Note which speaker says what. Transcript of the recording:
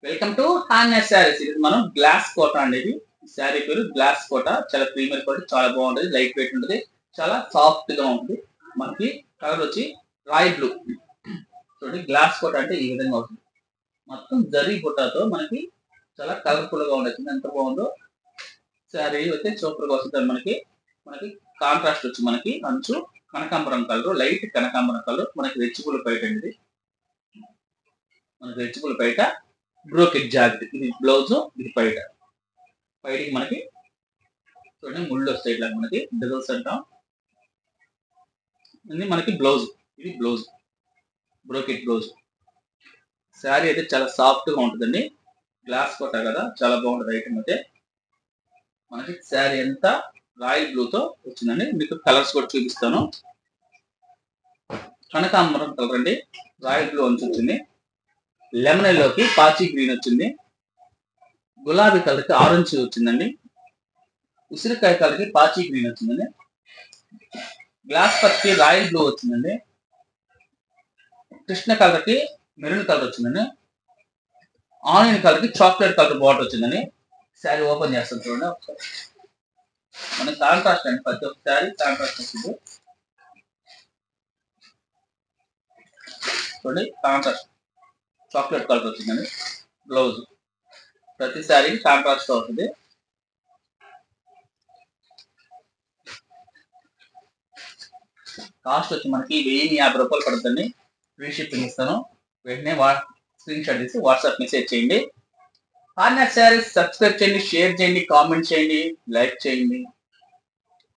Speaker 1: Welcome to హాన్యా saris. ఇది మనం glass కోట అనేది శారీ పేరు గ్లాస్ కోట. చాలా ప్రీమియర్ కోట, చాలా బాగుంటుంది, లైట్ వెయిట్ ఉంటుంది, చాలా సాఫ్ట్ గా ఉంటుంది. మనకి కలర్ వచ్చి రాయల్ బ్లూ. చూడండి, గ్లాస్ కోట అంటే ఈ విధంగా ఉంటుంది. మొత్తం జరీ బుట్టాతో మనకి చాలా కలర్ఫుల్ గా ఉండొచ్చింది. ఎంత బాగుందో శారీ అయితే సూపర్ గా వస్తుంది. మనకి మనకి కాంట్రాస్ట్ వచ్చి మనకి అంచు కనకాంబరం కలర్, లైట్ కనకాంబరం కలర్, మనకి రెచ్చిబుల్ బయట అండి. మనకి రెచ్చిబుల్ బయట బ్రోకెట్ జాకెట్, ఇది బ్లౌజ్, ఇది బయట. బయటికి మనకి చూడండి ముళ్ళు వస్తాయి, ఇట్లా మనకి డిజల్స్ అంటాం. ఇది మనకి బ్లౌజ్, ఇది బ్లౌజ్, బ్రోకెట్ బ్లౌజ్. శారీ అయితే చాలా సాఫ్ట్ గా ఉంటుందండి. గ్లాస్ కోట కదా, చాలా బాగుంటుంది ఐటమ్ అయితే. మనకి శారీ అంతా రాయల్ బ్లూ తో వచ్చిందండి. మీకు కలర్స్ కూడా చూపిస్తాను. కనకాంబరం కలర్ అండి, రాయల్ బ్లూ అని వచ్చింది. లెమన్ ఎల్లోకి పాచి గ్రీన్ వచ్చింది. గులాబీ కలర్ కి ఆరెంజ్ వచ్చిందండి. ఉసిరికాయ కలర్ కి పాచి గ్రీన్ వచ్చిందండి. గ్లాస్ పత్ కి రాయల్ బ్లూ వచ్చిందండి. కృష్ణ కలర్ కి మెరూన్ కలర్ వచ్చిందండి. ఆనియన్ కలర్ కి చాక్లెట్ కలర్ బార్డర్ వచ్చిందండి. శారీ ఓపెన్ చేస్తాం చూడండి ఒకసారి. మనకి కాంట్రాస్ట్ అండి, ప్రతి ఒక్క శారీ కాంట్రాస్ట్ వచ్చింది. చూడండి, కాంట్రాస్ట్ చాక్లెట్ కలర్ వచ్చిందండి. బ్లౌజ్ ప్రతి శారీ కాంట్రాస్ట్ అవుతుంది. కాస్ట్ వచ్చి మనకి 1050 రూపాయలు పడుతుంది. ఫ్రీ షిప్పింగ్ ఇస్తాను. వెంటనే స్క్రీన్ షాట్ తీసి వాట్సాప్ మెసేజ్ చేయండి. హాన్యా శారీస్ సబ్స్క్రైబ్ చేయండి, షేర్ చేయండి, కామెంట్ చేయండి, లైక్ చేయండి.